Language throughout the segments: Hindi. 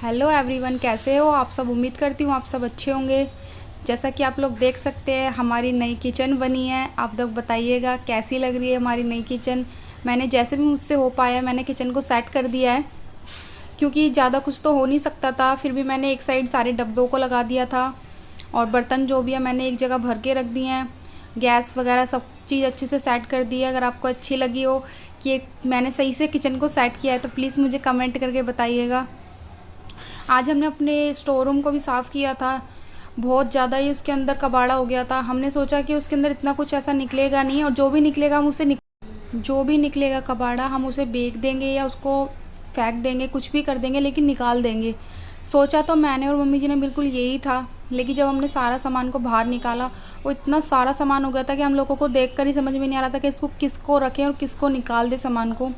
हेलो एवरीवन, कैसे हो आप सब। उम्मीद करती हूँ आप सब अच्छे होंगे। जैसा कि आप लोग देख सकते हैं हमारी नई किचन बनी है। आप लोग बताइएगा कैसी लग रही है हमारी नई किचन। मैंने जैसे भी मुझसे हो पाया मैंने किचन को सेट कर दिया है, क्योंकि ज़्यादा कुछ तो हो नहीं सकता था। फिर भी मैंने एक साइड सारे डब्बों को लगा दिया था और बर्तन जो भी है मैंने एक जगह भर के रख दिए हैं। गैस वगैरह सब चीज़ अच्छे से सेट कर दी है। अगर आपको अच्छी लगी हो कि मैंने सही से किचन को सेट किया है तो प्लीज़ मुझे कमेंट करके बताइएगा। आज हमने अपने स्टोर रूम को भी साफ़ किया था। बहुत ज़्यादा ही उसके अंदर कबाड़ा हो गया था। हमने सोचा कि उसके अंदर इतना कुछ ऐसा निकलेगा नहीं, और जो भी निकलेगा हम उसे जो भी निकलेगा कबाड़ा हम उसे बेच देंगे या उसको फेंक देंगे, कुछ भी कर देंगे लेकिन निकाल देंगे। सोचा तो मैंने और मम्मी जी ने बिल्कुल यही था, लेकिन जब हमने सारा सामान को बाहर निकाला वो इतना सारा सामान हो गया था कि हम लोगों को देखकर ही समझ में नहीं आ रहा था कि इसको किसको रखें और किसको निकाल दें सामान को।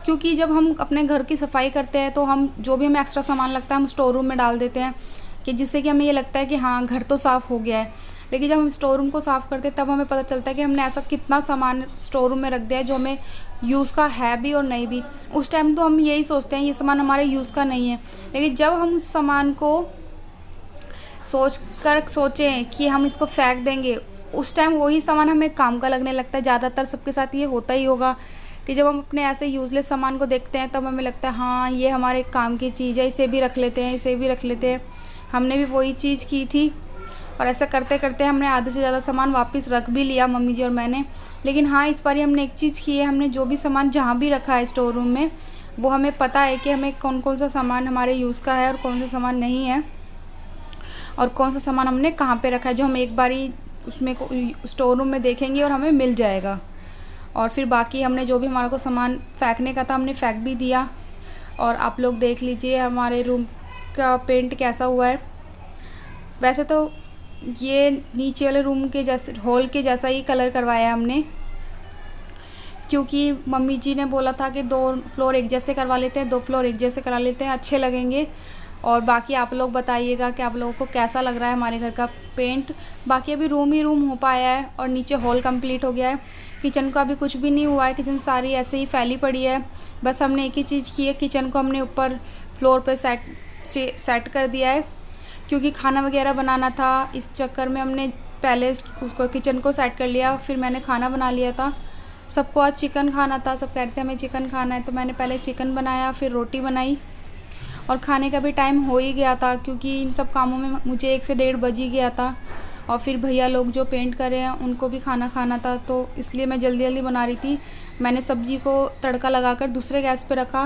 क्योंकि जब हम अपने घर की सफाई करते हैं तो हम जो भी हमें एक्स्ट्रा सामान लगता है हम स्टोर रूम में डाल देते हैं, कि जिससे कि हमें ये लगता है कि हाँ घर तो साफ़ हो गया है। लेकिन जब हम स्टोर रूम को साफ़ करते हैं तब हमें पता चलता है कि हमने ऐसा कितना सामान स्टोर रूम में रख दिया है जो हमें यूज़ का है भी और नहीं भी। उस टाइम तो हम यही सोचते हैं ये सामान हमारे यूज़ का नहीं है, लेकिन जब हम उस सामान को सोचें कि हम इसको फेंक देंगे, उस टाइम वही सामान हमें काम का लगने लगता है। ज़्यादातर सबके साथ ये होता ही होगा कि जब हम अपने ऐसे यूज़लेस सामान को देखते हैं तब हमें लगता है हाँ ये हमारे काम की चीज़ है, इसे भी रख लेते हैं, इसे भी रख लेते हैं। हमने भी वही चीज़ की थी और ऐसा करते करते हमने आधे से ज़्यादा सामान वापस रख भी लिया, मम्मी जी और मैंने। लेकिन हाँ इस बार हमने एक चीज़ की है, हमने जो भी सामान जहाँ भी रखा है स्टोर रूम में वो हमें पता है कि हमें कौन कौन सा सामान हमारे यूज़ का है और कौन सा सामान नहीं है, और कौन सा सामान हमने कहाँ पे रखा है, जो हम एक बारी उसमें स्टोर रूम में देखेंगे और हमें मिल जाएगा। और फिर बाकी हमने जो भी हमारे को सामान फेंकने का था हमने फेंक भी दिया। और आप लोग देख लीजिए हमारे रूम का पेंट कैसा हुआ है। वैसे तो ये नीचे वाले रूम के जैसे हॉल के जैसा ही कलर करवाया है हमने, क्योंकि मम्मी जी ने बोला था कि 2 फ्लोर एक जैसे करवा लेते हैं, 2 फ्लोर एक जैसे करा लेते हैं, अच्छे लगेंगे। और बाकी आप लोग बताइएगा कि आप लोगों को कैसा लग रहा है हमारे घर का पेंट। बाकी अभी रूम ही रूम हो पाया है और नीचे हॉल कंप्लीट हो गया है। किचन का अभी कुछ भी नहीं हुआ है, किचन सारी ऐसे ही फैली पड़ी है। बस हमने एक ही चीज़ की है, किचन को हमने ऊपर फ्लोर पे सेट कर दिया है, क्योंकि खाना वगैरह बनाना था। इस चक्कर में हमने पहले उसको किचन को सेट कर लिया, फिर मैंने खाना बना लिया था। सबको आज चिकन खाना था, सब कह रहे थे हमें चिकन खाना है, तो मैंने पहले चिकन बनाया फिर रोटी बनाई। और खाने का भी टाइम हो ही गया था, क्योंकि इन सब कामों में मुझे 1 से 1:30 बज ही गया था। और फिर भैया लोग जो पेंट कर रहे हैं उनको भी खाना खाना था, तो इसलिए मैं जल्दी जल्दी बना रही थी। मैंने सब्ज़ी को तड़का लगाकर दूसरे गैस पे रखा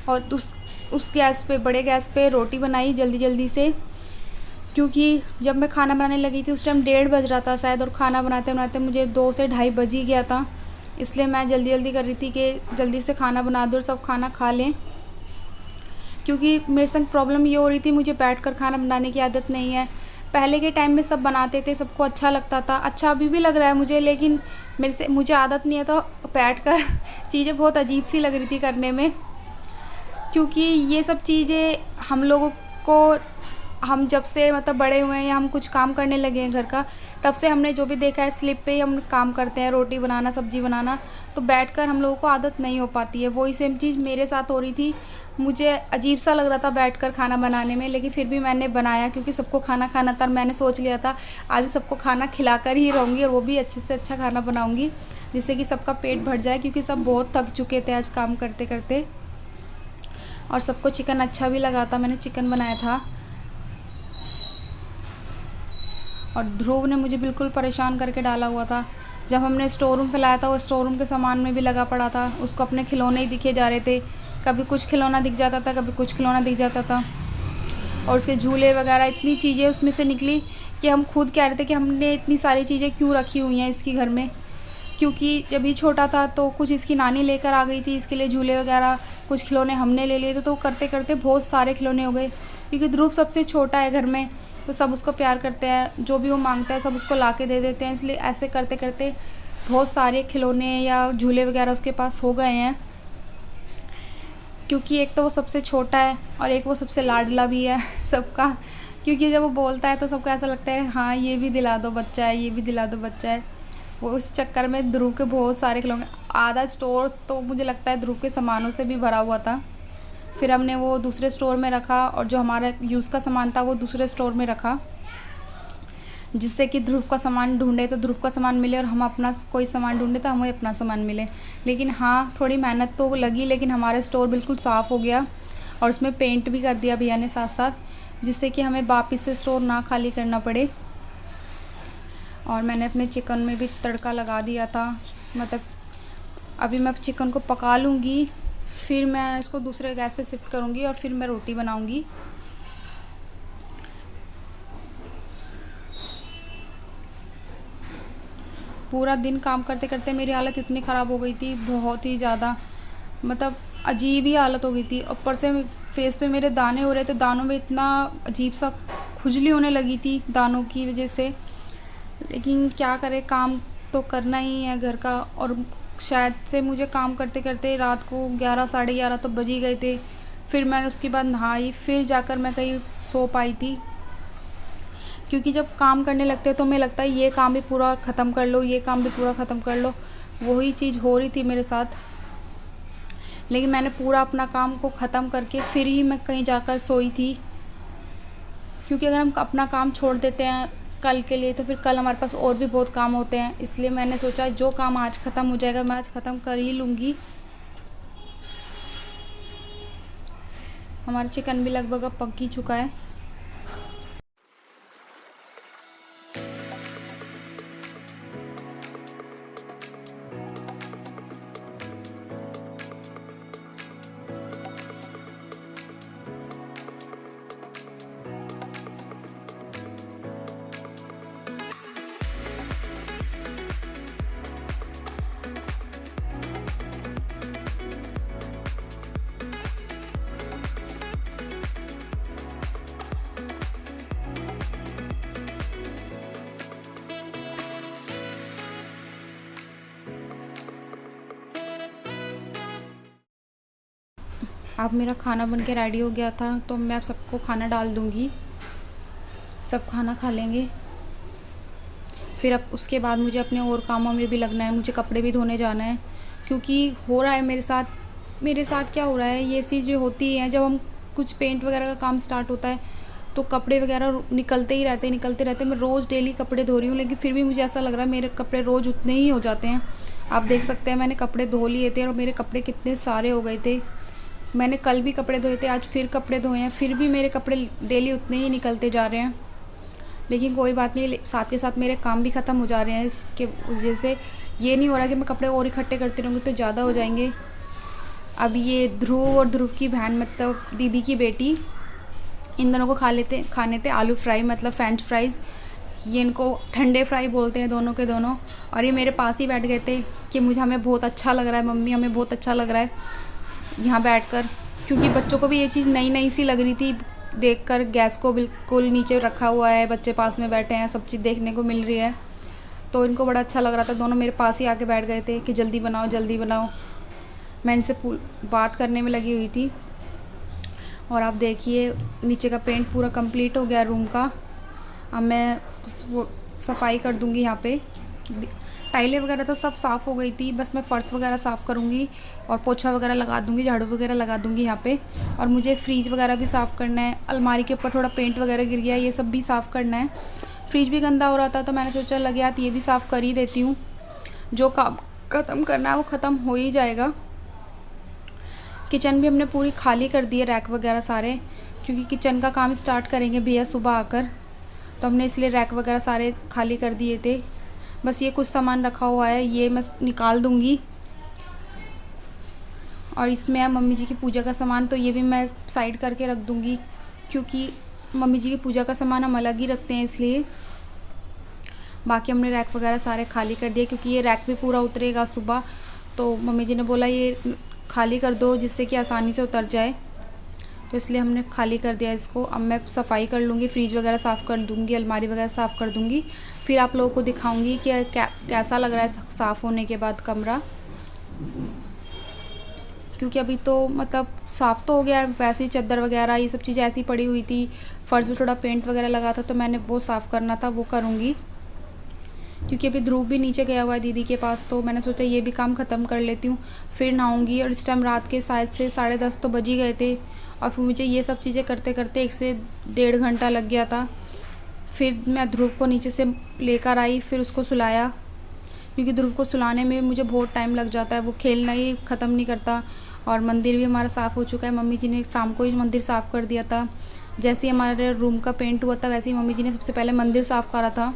और उस गैस पे, बड़े गैस पे रोटी बनाई जल्दी जल्दी से, क्योंकि जब मैं खाना बनाने लगी थी उस टाइम 1:30 बज रहा था शायद, और खाना बनाते बनाते मुझे 2 से 2:30 बज ही गया था। इसलिए मैं जल्दी जल्दी कर रही थी कि जल्दी से खाना बना दूँ और सब खाना खा लें। क्योंकि मेरे संग प्रॉब्लम ये हो रही थी, मुझे बैठकर खाना बनाने की आदत नहीं है। पहले के टाइम में सब बनाते थे, सबको अच्छा लगता था, अच्छा अभी भी लग रहा है मुझे, लेकिन मुझे आदत नहीं है, तो बैठकर चीज़ें बहुत अजीब सी लग रही थी करने में। क्योंकि ये सब चीज़ें हम लोगों को, हम जब से मतलब बड़े हुए हैं या हम कुछ काम करने लगे हैं घर का, तब से हमने जो भी देखा है स्लिप पे ही हम काम करते हैं, रोटी बनाना, सब्ज़ी बनाना। तो बैठकर हम लोगों को आदत नहीं हो पाती है। वही सेम चीज़ मेरे साथ हो रही थी, मुझे अजीब सा लग रहा था बैठकर खाना बनाने में, लेकिन फिर भी मैंने बनाया क्योंकि सबको खाना खाना था। मैंने सोच लिया था आज सबको खाना खिलाकर ही रहूँगी, और वो भी अच्छे से अच्छा खाना बनाऊँगी जिससे कि सबका पेट भर जाए, क्योंकि सब बहुत थक चुके थे आज काम करते करते। और सबको चिकन अच्छा भी लगा था, मैंने चिकन बनाया था। और ध्रुव ने मुझे बिल्कुल परेशान करके डाला हुआ था। जब हमने स्टोर रूम फैलाया था वो स्टोर रूम के सामान में भी लगा पड़ा था, उसको अपने खिलौने ही दिखे जा रहे थे। कभी कुछ खिलौना दिख जाता था, कभी कुछ खिलौना दिख जाता था। और उसके झूले वगैरह इतनी चीज़ें उसमें से निकली कि हम खुद कह रहे थे कि हमने इतनी सारी चीज़ें क्यों रखी हुई हैं इसकी घर में। क्योंकि जब ये छोटा था तो कुछ इसकी नानी लेकर आ गई थी, इसके लिए झूले वगैरह कुछ खिलौने हमने ले लिए थे, तो करते करते बहुत सारे खिलौने हो गए। क्योंकि ध्रुव सबसे छोटा है घर में, तो सब उसको प्यार करते हैं, जो भी वो मांगता है सब उसको ला के दे देते हैं। इसलिए ऐसे करते करते बहुत सारे खिलौने या झूले वगैरह उसके पास हो गए हैं। क्योंकि एक तो वो सबसे छोटा है और एक वो सबसे लाडला भी है सबका। क्योंकि जब वो बोलता है तो सबको ऐसा लगता है हाँ ये भी दिला दो बच्चा है, ये भी दिला दो बच्चा है। वो इस चक्कर में ध्रुव के बहुत सारे खिलौने, आधा स्टोर तो मुझे लगता है ध्रुव के सामानों से भी भरा हुआ था। फिर हमने वो दूसरे स्टोर में रखा और जो हमारा यूज़ का सामान था वो दूसरे स्टोर में रखा, जिससे कि ध्रुव का सामान ढूंढे तो ध्रुव का सामान मिले और हम अपना कोई सामान ढूंढे तो हमें अपना सामान मिले। लेकिन हाँ, थोड़ी मेहनत तो लगी, लेकिन हमारा स्टोर बिल्कुल साफ़ हो गया और उसमें पेंट भी कर दिया भैया ने साथ साथ, जिससे कि हमें वापस से स्टोर ना खाली करना पड़े। और मैंने अपने चिकन में भी तड़का लगा दिया था, मतलब अभी मैं चिकन को पका लूँगी, फिर मैं इसको दूसरे गैस पे शिफ्ट करूँगी और फिर मैं रोटी बनाऊँगी। पूरा दिन काम करते करते मेरी हालत इतनी ख़राब हो गई थी, बहुत ही ज़्यादा, मतलब अजीब ही हालत हो गई थी। ऊपर से फेस पे मेरे दाने हो रहे थे, दानों में इतना अजीब सा खुजली होने लगी थी दानों की वजह से। लेकिन क्या करें, काम तो करना ही है घर का। और शायद से मुझे काम करते करते रात को 11 साढ़े 11 तो बज ही गए थे। फिर मैंने उसके बाद नहाई, फिर जाकर मैं कहीं सो पाई थी, क्योंकि जब काम करने लगते हैं तो हमें लगता है ये काम भी पूरा ख़त्म कर लो, ये काम भी पूरा ख़त्म कर लो। वही चीज़ हो रही थी मेरे साथ, लेकिन मैंने पूरा अपना काम को ख़त्म करके फिर ही मैं कहीं जाकर सोई थी। क्योंकि अगर हम अपना काम छोड़ देते हैं कल के लिए तो फिर कल हमारे पास और भी बहुत काम होते हैं। इसलिए मैंने सोचा जो काम आज ख़त्म हो जाएगा मैं आज ख़त्म कर ही लूँगी। हमारा चिकन भी लगभग अब पक ही चुका है। अब मेरा खाना बन के रेडी हो गया था, तो मैं अब सबको खाना डाल दूँगी, सब खाना खा लेंगे। फिर अब उसके बाद मुझे अपने और कामों में भी लगना है, मुझे कपड़े भी धोने जाना है। क्योंकि हो रहा है मेरे साथ क्या हो रहा है, ये चीज़ें होती हैं जब हम कुछ पेंट वगैरह का काम स्टार्ट होता है तो कपड़े वगैरह निकलते ही रहते। मैं रोज़ डेली कपड़े धो रही हूँ, लेकिन फिर भी मुझे ऐसा लग रहा है मेरे कपड़े रोज़ उतने ही हो जाते हैं। आप देख सकते हैं मैंने कपड़े धो लिए थे और मेरे कपड़े कितने सारे हो गए थे। मैंने कल भी कपड़े धोए थे, आज फिर कपड़े धोए हैं, फिर भी मेरे कपड़े डेली उतने ही निकलते जा रहे हैं। लेकिन कोई बात नहीं, साथ के साथ मेरे काम भी ख़त्म हो जा रहे हैं। इसके वजह से ये नहीं हो रहा कि मैं कपड़े और इकट्ठे करती रहूँगी तो ज़्यादा हो जाएंगे। अब ये ध्रुव और ध्रुव की बहन, मतलब दीदी की बेटी, इन दोनों को खाने थे आलू फ्राई, मतलब फ्रेंच फ्राइज़। ये इनको ठंडे फ्राई बोलते हैं दोनों के दोनों। और ये मेरे पास ही बैठ गए थे कि हमें बहुत अच्छा लग रहा है मम्मी, हमें बहुत अच्छा लग रहा है यहाँ बैठकर। क्योंकि बच्चों को भी ये चीज़ नई नई सी लग रही थी देखकर। गैस को बिल्कुल नीचे रखा हुआ है, बच्चे पास में बैठे हैं, सब चीज़ देखने को मिल रही है, तो इनको बड़ा अच्छा लग रहा था। दोनों मेरे पास ही आके बैठ गए थे कि जल्दी बनाओ जल्दी बनाओ। मैं इनसे बात करने में लगी हुई थी। और आप देखिए नीचे का पेंट पूरा कंप्लीट हो गया रूम का। अब मैं वो सफाई कर दूँगी। यहाँ पे टाइलें वगैरह तो सब साफ़ हो गई थी, बस मैं फ़र्श वगैरह साफ़ करूँगी और पोछा वगैरह लगा दूँगी, झाड़ू वगैरह लगा दूँगी यहाँ पे। और मुझे फ्रीज वगैरह भी साफ़ करना है, अलमारी के ऊपर थोड़ा पेंट वगैरह गिर गया, ये सब भी साफ़ करना है। फ्रिज भी गंदा हो रहा था तो मैंने सोचा लगे यार ये भी साफ़ कर ही देती हूँ, जो काम ख़त्म करना है वो ख़त्म हो ही जाएगा। किचन भी हमने पूरी खाली कर दी है, रैक वगैरह सारे, क्योंकि किचन का काम स्टार्ट करेंगे भैया सुबह आकर, तो हमने इसलिए रैक वगैरह सारे खाली कर दिए थे। बस ये कुछ सामान रखा हुआ है, ये मैं निकाल दूँगी। और इसमें है मम्मी जी की पूजा का सामान, तो ये भी मैं साइड करके रख दूँगी, क्योंकि मम्मी जी की पूजा का सामान हम अलग ही रखते हैं इसलिए। बाकी हमने रैक वगैरह सारे खाली कर दिए, क्योंकि ये रैक भी पूरा उतरेगा सुबह, तो मम्मी जी ने बोला ये खाली कर दो जिससे कि आसानी से उतर जाए, तो इसलिए हमने खाली कर दिया इसको। अब मैं सफाई कर लूँगी, फ्रिज वगैरह साफ़ कर दूँगी, अलमारी वगैरह साफ़ कर दूँगी, फिर आप लोगों को दिखाऊँगी कि कैसा लग रहा है साफ़ होने के बाद कमरा। क्योंकि अभी तो मतलब साफ़ तो हो गया है, वैसे ही चादर वगैरह ये सब चीज़ें ऐसी पड़ी हुई थी, फ़र्श में थोड़ा पेंट वगैरह लगा था तो मैंने वो साफ़ करना था, वो करूँगी। क्योंकि अभी ध्रुव भी नीचे गया हुआ है दीदी के पास, तो मैंने सोचा ये भी काम ख़त्म कर लेती हूँ, फिर नहाऊँगी। और इस टाइम रात के शायद से 10:30 तो बज ही गए थे, और फिर मुझे ये सब चीज़ें करते करते 1 से 1.5 घंटा लग गया था। फिर मैं ध्रुव को नीचे से लेकर आई, फिर उसको सुलाया, क्योंकि ध्रुव को सुलाने में मुझे बहुत टाइम लग जाता है, वो खेलना ही ख़त्म नहीं करता। और मंदिर भी हमारा साफ़ हो चुका है, मम्मी जी ने शाम को ही मंदिर साफ़ कर दिया था। जैसे ही हमारे रूम का पेंट हुआ था वैसे ही मम्मी जी ने सबसे पहले मंदिर साफ़ करा था,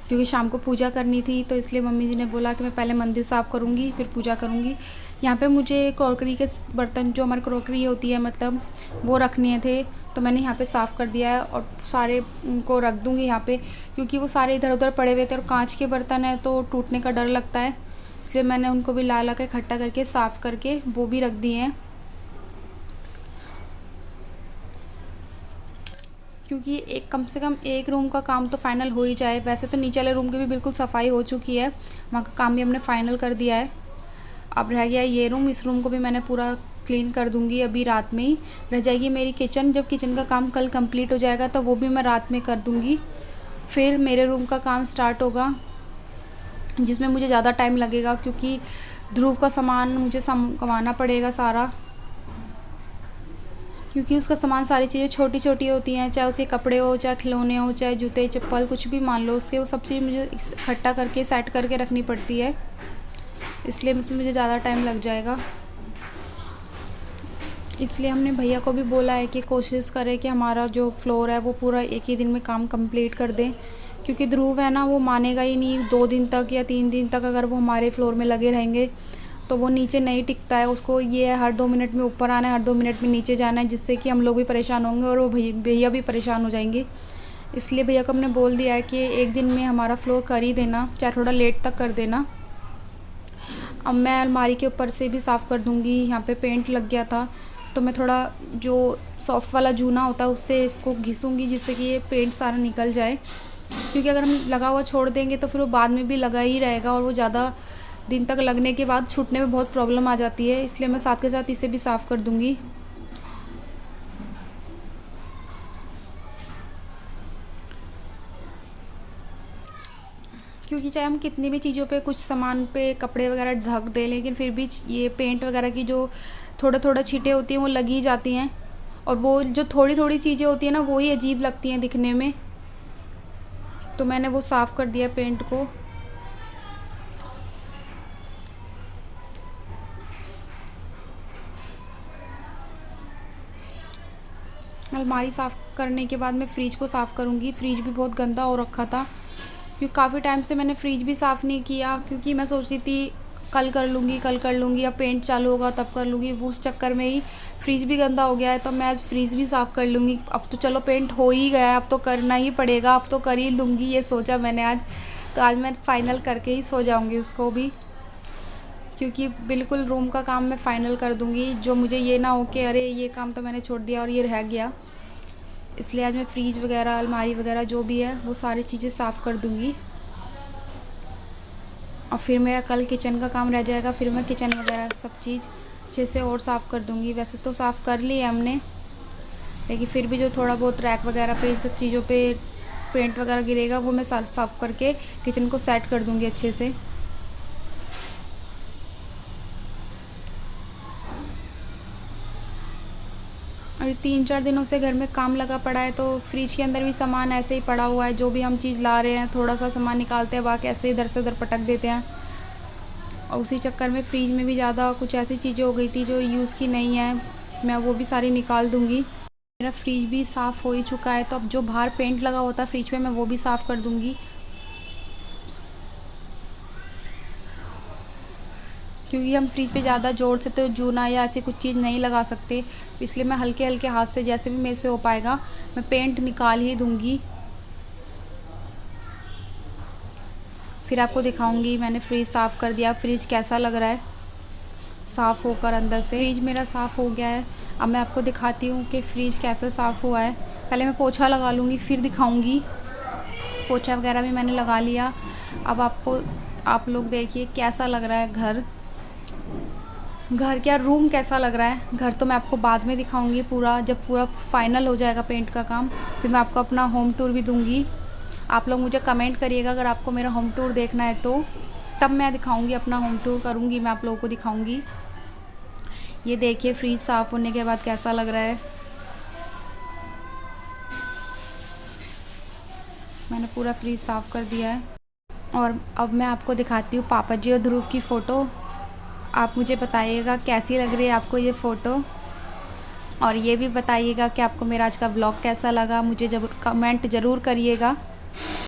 क्योंकि शाम को पूजा करनी थी, तो इसलिए मम्मी जी ने बोला कि मैं पहले मंदिर साफ़ करूँगी फिर पूजा करूँगी। यहाँ पे मुझे क्रॉकरी के बर्तन, जो हमारी क्रॉकरी होती है मतलब, वो रखने थे, तो मैंने यहाँ पे साफ़ कर दिया है और सारे उनको रख दूँगी यहाँ पे, क्योंकि वो सारे इधर उधर पड़े हुए थे और कांच के बर्तन है तो टूटने का डर लगता है, इसलिए मैंने उनको भी ला के इकट्ठा करके साफ़ करके वो भी रख दिए हैं। क्योंकि एक कम से कम एक रूम का काम तो फ़ाइनल हो ही जाए। वैसे तो नीचे वाले रूम की भी बिल्कुल सफाई हो चुकी है, वहाँ का काम भी हमने फ़ाइनल कर दिया है। अब रह गया ये रूम, इस रूम को भी मैंने पूरा क्लीन कर दूँगी, अभी रात में ही रह जाएगी मेरी किचन। जब किचन का काम कल कंप्लीट हो जाएगा तो वो भी मैं रात में कर दूँगी। फिर मेरे रूम का काम स्टार्ट होगा, जिसमें मुझे ज़्यादा टाइम लगेगा, क्योंकि ध्रुव का सामान मुझे संभालना पड़ेगा सारा, क्योंकि उसका सामान सारी चीज़ें छोटी छोटी होती हैं, चाहे उसके कपड़े हो, चाहे खिलौने हो, चाहे जूते चप्पल कुछ भी मान लो उसके, वो सब चीज़ मुझे इकट्ठा करके सेट करके रखनी पड़ती है, इसलिए उसमें मुझे ज़्यादा टाइम लग जाएगा। इसलिए हमने भैया को भी बोला है कि कोशिश करें कि हमारा जो फ्लोर है वो पूरा एक ही दिन में काम कंप्लीट कर दें, क्योंकि ध्रुव है ना, वो मानेगा ही नहीं। 2 दिन तक या 3 दिन तक अगर वो हमारे फ्लोर में लगे रहेंगे तो वो नीचे नहीं टिकता है। उसको ये है हर 2 मिनट में ऊपर आना है, हर 2 मिनट में नीचे जाना है, जिससे कि हम लोग भी परेशान होंगे और वो भैया भी परेशान हो जाएंगे। इसलिए भैया को हमने बोल दिया है कि एक दिन में हमारा फ्लोर कर ही देना, चाहे थोड़ा लेट तक कर देना। अब मैं अलमारी के ऊपर से भी साफ़ कर दूँगी, यहाँ पे पेंट लग गया था तो मैं थोड़ा जो सॉफ्ट वाला जूना होता है उससे इसको घिसूँगी, जिससे कि ये पेंट सारा निकल जाए, क्योंकि अगर हम लगा हुआ छोड़ देंगे तो फिर वो बाद में भी लगा ही रहेगा, और वो ज़्यादा दिन तक लगने के बाद छूटने में बहुत प्रॉब्लम आ जाती है। इसलिए मैं साथ के साथ इसे भी साफ़ कर दूँगी। क्योंकि चाहे हम कितनी भी चीज़ों पे, कुछ सामान पे कपड़े वगैरह ढक दें, लेकिन फिर भी ये पेंट वगैरह की जो थोड़ा थोड़ा छींटे होती हैं वो लगी ही जाती हैं, और वो जो थोड़ी थोड़ी चीज़ें होती हैं ना वो ही अजीब लगती हैं दिखने में। तो मैंने वो साफ़ कर दिया पेंट को। अलमारी साफ़ करने के बाद मैं फ्रिज को साफ़ करूँगी। फ्रिज भी बहुत गंदा हो रखा था, क्योंकि काफ़ी टाइम से मैंने फ्रिज भी साफ़ नहीं किया, क्योंकि मैं सोच रही थी कल कर लूँगी, अब पेंट चालू होगा तब कर लूँगी। वो उस चक्कर में ही फ्रिज भी गंदा हो गया है, तो मैं आज फ्रिज भी साफ़ कर लूँगी। अब तो चलो पेंट हो ही गया है, अब तो करना ही पड़ेगा, अब तो कर ही लूँगी, ये सोचा मैंने आज। तो आज मैं फ़ाइनल करके ही सो जाऊँगी उसको भी, क्योंकि बिल्कुल रूम का काम मैं फ़ाइनल कर दूँगी, जो मुझे ये ना हो कि अरे ये काम तो मैंने छोड़ दिया और ये रह गया। इसलिए आज मैं फ्रिज वगैरह, अलमारी वगैरह जो भी है वो सारी चीज़ें साफ़ कर दूँगी, और फिर मेरा कल किचन का काम रह जाएगा। फिर मैं किचन वगैरह सब चीज़ अच्छे से और साफ़ कर दूँगी। वैसे तो साफ़ कर लिया हमने, लेकिन फिर भी जो थोड़ा बहुत रैक वगैरह पे, इन सब चीज़ों पे पेंट वगैरह गिरेगा वो मैं साफ़ करके किचन को सेट कर दूँगी अच्छे से। और 3-4 दिनों से घर में काम लगा पड़ा है, तो फ्रिज के अंदर भी सामान ऐसे ही पड़ा हुआ है। जो भी हम चीज़ ला रहे हैं, थोड़ा सा सामान निकालते हैं, बाकी ऐसे इधर से उधर पटक देते हैं, और उसी चक्कर में फ्रिज में भी ज़्यादा कुछ ऐसी चीज़ें हो गई थी जो यूज़ की नहीं है, मैं वो भी सारी निकाल दूँगी। मेरा फ्रिज भी साफ़ हो ही चुका है, तो अब जो बाहर पेंट लगा होता है फ्रिज में मैं वो भी साफ़ कर दूँगी, क्योंकि हम फ्रिज पे ज़्यादा ज़ोर से तो जूना या ऐसी कुछ चीज़ नहीं लगा सकते, इसलिए मैं हल्के हल्के हाथ से जैसे भी मेरे से हो पाएगा मैं पेंट निकाल ही दूँगी। फिर आपको दिखाऊंगी मैंने फ्रिज साफ़ कर दिया, फ्रिज कैसा लग रहा है साफ़ होकर अंदर से। फ्रिज मेरा साफ़ हो गया है। अब मैं आपको दिखाती हूँ कि फ्रिज कैसे साफ़ हुआ है। पहले मैं पोछा लगा लूँगी, फिर दिखाऊंगी। पोछा वगैरह भी मैंने लगा लिया। अब आप लोग देखिए कैसा लग रहा है घर क्या, रूम कैसा लग रहा है। घर तो मैं आपको बाद में दिखाऊंगी पूरा, जब पूरा फाइनल हो जाएगा पेंट का काम, फिर मैं आपको अपना होम टूर भी दूंगी। आप लोग मुझे कमेंट करिएगा अगर आपको मेरा होम टूर देखना है तो, तब मैं दिखाऊंगी, अपना होम टूर करूंगी, मैं आप लोगों को दिखाऊंगी। ये देखिए फ्रीज साफ़ होने के बाद कैसा लग रहा है। मैंने पूरा फ्रीज साफ़ कर दिया है। और अब मैं आपको दिखाती हूँ पापा जी और ध्रुव की फ़ोटो। आप मुझे बताइएगा कैसी लग रही है आपको ये फ़ोटो, और ये भी बताइएगा कि आपको मेरा आज का व्लॉग कैसा लगा, मुझे जब कमेंट ज़रूर करिएगा।